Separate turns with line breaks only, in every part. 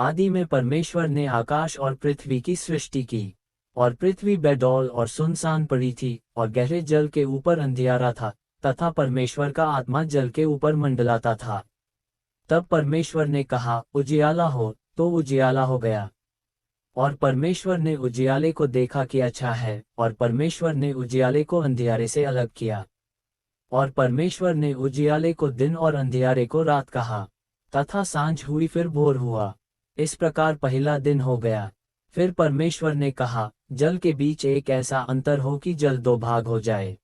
आदि में परमेश्वर ने आकाश और पृथ्वी की सृष्टि की, और पृथ्वी बेडौल और सुनसान पड़ी थी, और गहरे जल के ऊपर अंधियारा था, तथा परमेश्वर का आत्मा जल के ऊपर मंडलाता था। तब परमेश्वर ने कहा, उजियाला हो, तो उजियाला हो गया। और परमेश्वर ने उजियाले को देखा कि अच्छा है, और परमेश्वर ने उजियाले को अंधियारे से अलग किया। और परमेश्वर ने उजियाले को दिन और अंधियारे को रात कहा। तथा सांझ हुई फिर भोर हुआ। इस प्रकार पहला दिन हो गया। फिर परमेश्वर ने कहा, जल के बीच एक ऐसा अंतर हो कि जल दो भाग हो जाए।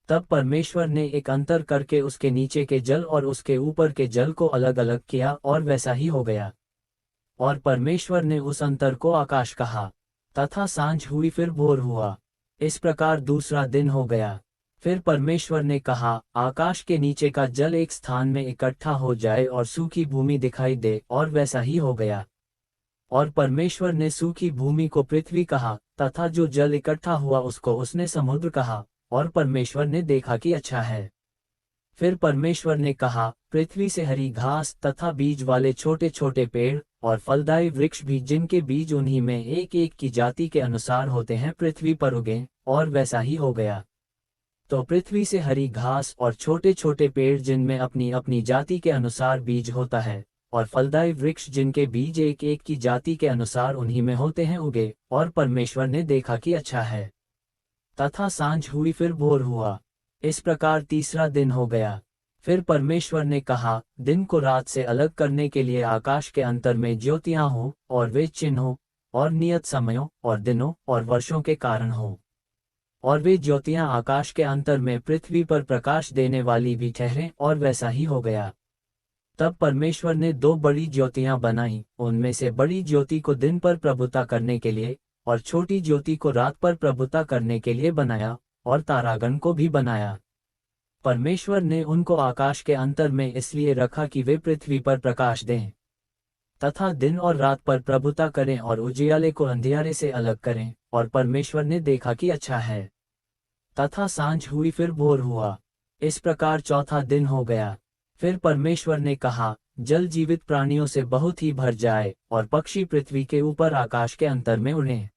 तब परमेश्वर ने एक अंतर करके उसके नीचे के जल और उसके ऊपर के जल को अलग अलग किया, और वैसा ही हो गया। और परमेश्वर ने उस अंतर को आकाश कहा। तथा सांझ हुई फिर भोर हुआ। इस प्रकार दूसरा दिन हो गया। फिर परमेश्वर ने कहा, आकाश के नीचे का जल एक स्थान में इकट्ठा हो जाए और सूखी भूमि दिखाई दे, और वैसा ही हो गया। और परमेश्वर ने सूखी भूमि को पृथ्वी कहा, तथा जो जल इकट्ठा हुआ उसको उसने समुद्र कहा। और परमेश्वर ने देखा कि अच्छा है। फिर परमेश्वर ने कहा, पृथ्वी से हरी घास तथा बीज वाले छोटे छोटे पेड़ और फलदायी वृक्ष भी, जिनके बीज उन्हीं में एक एक की जाति के अनुसार होते हैं, पृथ्वी पर उगें, और वैसा ही हो गया। तो पृथ्वी से हरी घास और छोटे छोटे पेड़ जिनमें अपनी अपनी जाति के अनुसार बीज होता है, और फलदायी वृक्ष जिनके बीज एक एक की जाति के अनुसार उन्हीं में होते हैं, उगे। और परमेश्वर ने देखा कि अच्छा है। तथा सांझ हुई फिर भोर हुआ। इस प्रकार तीसरा दिन हो गया। फिर परमेश्वर ने कहा, दिन को रात से अलग करने के लिए आकाश के अंतर में ज्योतियां हों, और वे चिन्हों और नियत समयों और दिनों और वर्षों के कारण हों। और वे ज्योतियां आकाश के अंतर में पृथ्वी पर प्रकाश देने वाली भी ठहरें, और वैसा ही हो गया। तब परमेश्वर ने दो बड़ी ज्योतियां बनाई, उनमें से बड़ी ज्योति को दिन पर प्रभुता करने के लिए, और छोटी ज्योति को रात पर प्रभुता करने के लिए बनाया, और तारागण को भी बनाया। परमेश्वर ने उनको आकाश के अंतर में इसलिए रखा कि वे पृथ्वी पर प्रकाश दें, तथा दिन और रात पर प्रभुता करें, और उजियाले को अंधियारे से अलग करें। और परमेश्वर ने देखा कि अच्छा है। तथा सांझ हुई फिर भोर हुआ। इस प्रकार चौथा दिन हो गया। फिर परमेश्वर ने कहा, जल जीवित प्राणियों से बहुत ही भर जाए, और पक्षी पृथ्वी के ऊपर आकाश के अंतर में उड़ें।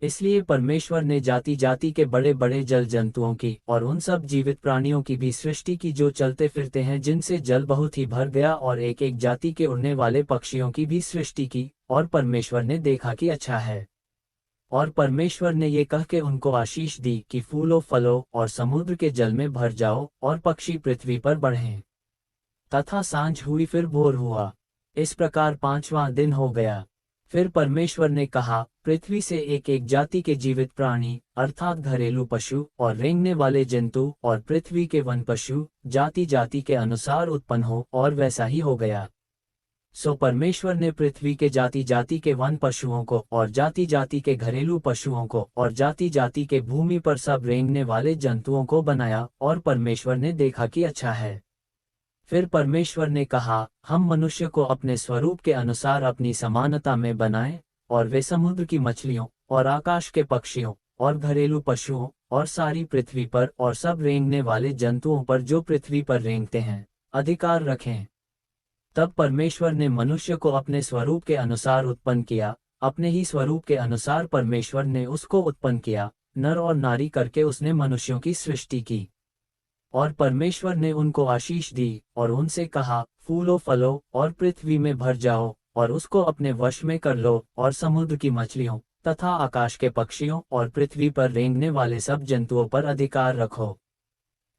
इसलिए परमेश्वर ने जाति जाति के बड़े बड़े जल जंतुओं की और उन सब जीवित प्राणियों की भी सृष्टि की, जो चलते फिरते हैं, जिनसे जल बहुत ही भर गया, और एक एक जाति के उड़ने वाले पक्षियों की भी सृष्टि की। और परमेश्वर ने देखा कि अच्छा है। और परमेश्वर ने ये कह के उनको आशीष दी कि फूलो फलो और समुद्र के जल में भर जाओ, और पक्षी पृथ्वी पर बढ़ें। तथा सांझ हुई फिर भोर हुआ। इस प्रकार पांचवां दिन हो गया। फिर परमेश्वर ने कहा, पृथ्वी से एक एक जाति के जीवित प्राणी, अर्थात घरेलू पशु और रेंगने वाले जंतु और पृथ्वी के वन पशु, जाति जाति के अनुसार उत्पन्न हो। और वैसा ही हो गया। सो परमेश्वर ने पृथ्वी के जाति जाति के वन पशुओं को, और जाति जाति के घरेलू पशुओं को, और जाति जाति के भूमि पर सब रेंगने वाले जंतुओं को बनाया। और परमेश्वर ने देखा कि अच्छा है। फिर परमेश्वर ने कहा, हम मनुष्य को अपने स्वरूप के अनुसार अपनी समानता में बनाएं, और वे समुद्र की मछलियों और आकाश के पक्षियों और घरेलू पशुओं और सारी पृथ्वी पर और सब रेंगने वाले जंतुओं पर जो पृथ्वी पर रेंगते हैं अधिकार रखें। तब परमेश्वर ने मनुष्य को अपने स्वरूप के अनुसार उत्पन्न किया, अपने ही स्वरूप के अनुसार परमेश्वर ने उसको उत्पन्न किया, नर और नारी करके उसने मनुष्यों की सृष्टि की। और परमेश्वर ने उनको आशीष दी, और उनसे कहा, फूलो फलो और पृथ्वी में भर जाओ, और उसको अपने वश में कर लो, और समुद्र की मछलियों तथा आकाश के पक्षियों और पृथ्वी पर रेंगने वाले सब जंतुओं पर अधिकार रखो।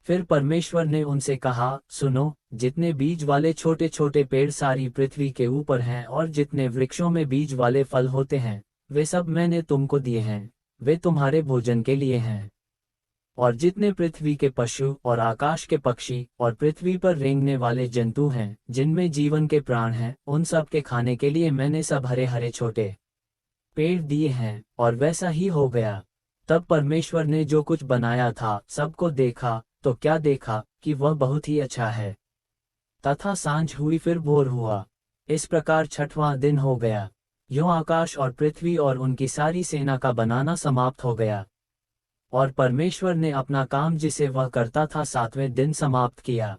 फिर परमेश्वर ने उनसे कहा, सुनो, जितने बीज वाले छोटे छोटे पेड़ सारी पृथ्वी के ऊपर हैं, और जितने वृक्षों में बीज वाले फल होते हैं, वे सब मैंने तुमको दिए हैं, वे तुम्हारे भोजन के लिए हैं। और जितने पृथ्वी के पशु और आकाश के पक्षी और पृथ्वी पर रेंगने वाले जंतु हैं, जिनमें जीवन के प्राण हैं, उन सब के खाने के लिए मैंने सब हरे हरे छोटे पेड़ दिए हैं। और वैसा ही हो गया। तब परमेश्वर ने जो कुछ बनाया था सबको देखा, तो क्या देखा कि वह बहुत ही अच्छा है। तथा सांझ हुई फिर भोर हुआ। इस प्रकार छठवां दिन हो गया। यूं आकाश और पृथ्वी और उनकी सारी सेना का बनाना समाप्त हो गया। और परमेश्वर ने अपना काम जिसे वह करता था सातवें दिन समाप्त किया।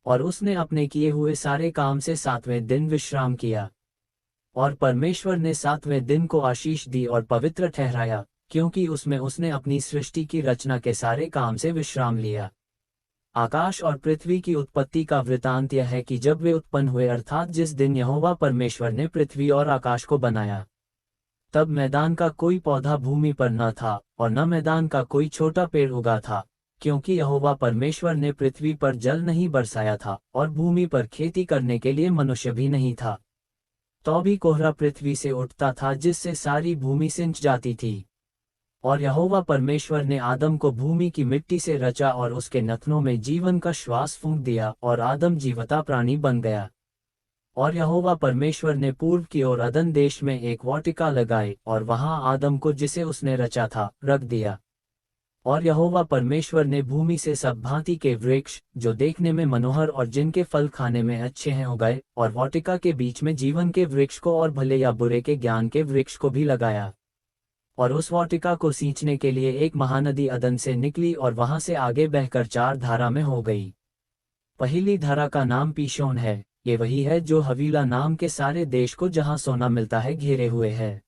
और उसने अपने किए हुए सारे काम से सातवें दिन विश्राम किया। और परमेश्वर ने 7वें दिन को आशीष दी और पवित्र ठहराया, क्योंकि उसमें उसने अपनी सृष्टि की रचना के सारे काम से विश्राम लिया। आकाश और पृथ्वी की उत्पत्ति का वृतांत यह है कि जब वे उत्पन्न हुए, अर्थात जिस दिन यहोवा परमेश्वर ने पृथ्वी और आकाश को बनाया, तब मैदान का कोई पौधा भूमि पर न था और न मैदान का कोई छोटा पेड़ उगा था, क्योंकि यहोवा परमेश्वर ने पृथ्वी पर जल नहीं बरसाया था और भूमि पर खेती करने के लिए मनुष्य भी नहीं था। तो भी कोहरा पृथ्वी से उठता था, जिससे सारी भूमि सिंच जाती थी। और यहोवा परमेश्वर ने आदम को भूमि की मिट्टी से रचा और उसके नथनों में जीवन का श्वास फूंक दिया और आदम जीवता प्राणी बन गया। और यहोवा परमेश्वर ने पूर्व की ओर अदन देश में एक वाटिका लगाई और वहां आदम को, जिसे उसने रचा था, रख दिया। और यहोवा परमेश्वर ने भूमि से सब भांति के वृक्ष, जो देखने में मनोहर और जिनके फल खाने में अच्छे हैं, उगाए, और वाटिका के बीच में जीवन के वृक्ष को और भले या बुरे के ज्ञान के वृक्ष को भी लगाया। और उस वाटिका को सींचने के लिए एक महानदी अदन से निकली और वहां से आगे बहकर 4 धारा में हो गई। पहली धारा का नाम पीशोन है, ये वही है जो हवीला नाम के सारे देश को, जहां सोना मिलता है, घेरे हुए है।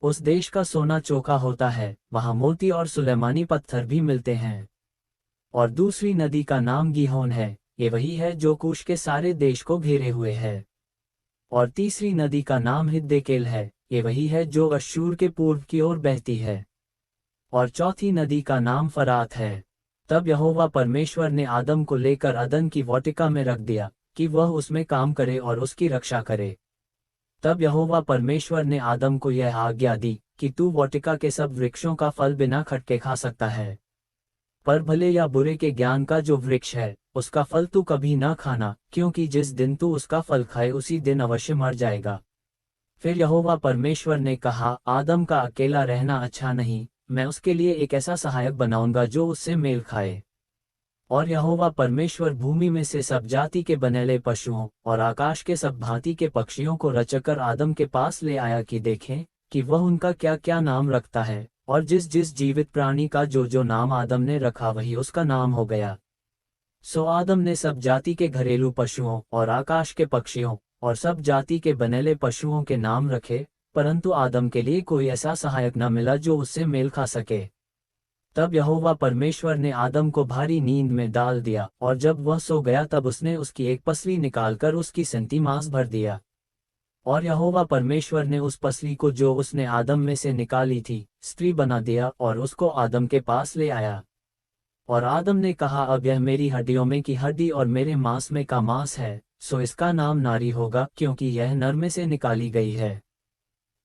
उस देश का सोना चोखा होता है, वहां मोती और सुलेमानी पत्थर भी मिलते हैं। और दूसरी नदी का नाम गीहोन है, ये वही है जो कूश के सारे देश को घेरे हुए है। और तीसरी नदी का नाम हिद्देकेल है, ये वही है जो अश्शूर के पूर्व की ओर बहती है। और चौथी नदी का नाम फरात है। तब यहोवा परमेश्वर ने आदम को लेकर अदन की वाटिका में रख दिया कि वह उसमें काम करे और उसकी रक्षा करे। तब यहोवा परमेश्वर ने आदम को यह आज्ञा दी कि तू वाटिका के सब वृक्षों का फल बिना खटके खा सकता है, पर भले या बुरे के ज्ञान का जो वृक्ष है, उसका फल तू कभी ना खाना, क्योंकि जिस दिन तू उसका फल खाए उसी दिन अवश्य मर जाएगा। फिर यहोवा परमेश्वर ने कहा, आदम का अकेला रहना अच्छा नहीं, मैं उसके लिए एक ऐसा सहायक बनाऊंगा जो उससे मेल खाए। और यहोवा परमेश्वर भूमि में से सब जाति के बनेले पशुओं और आकाश के सब भांति के पक्षियों को रचकर आदम के पास ले आया कि देखें कि वह उनका क्या क्या नाम रखता है। और जिस जिस जीवित प्राणी का जो जो नाम आदम ने रखा, वही उसका नाम हो गया। सो आदम ने सब जाति के घरेलू पशुओं और आकाश के पक्षियों और सब जाति के बनेले पशुओं के नाम रखे, परंतु आदम के लिए कोई ऐसा सहायक न मिला जो उससे मेल खा सके। तब यहोवा परमेश्वर ने आदम को भारी नींद में डाल दिया, और जब वह सो गया तब उसने उसकी एक पसली निकालकर उसकी सेंती मांस भर दिया। और यहोवा परमेश्वर ने उस पसली को जो उसने आदम में से निकाली थी, स्त्री बना दिया और उसको आदम के पास ले आया। और आदम ने कहा, अब यह मेरी हड्डियों में की हड्डी और मेरे मांस में का मांस है, सो इसका नाम नारी होगा, क्योंकि यह नर में से निकाली गई है।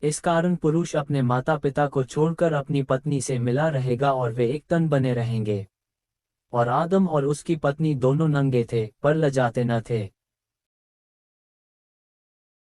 इस कारण पुरुष अपने माता पिता को छोड़कर अपनी पत्नी से मिला रहेगा और वे एक तन बने रहेंगे। और आदम और उसकी पत्नी दोनों नंगे थे, पर लजाते न थे।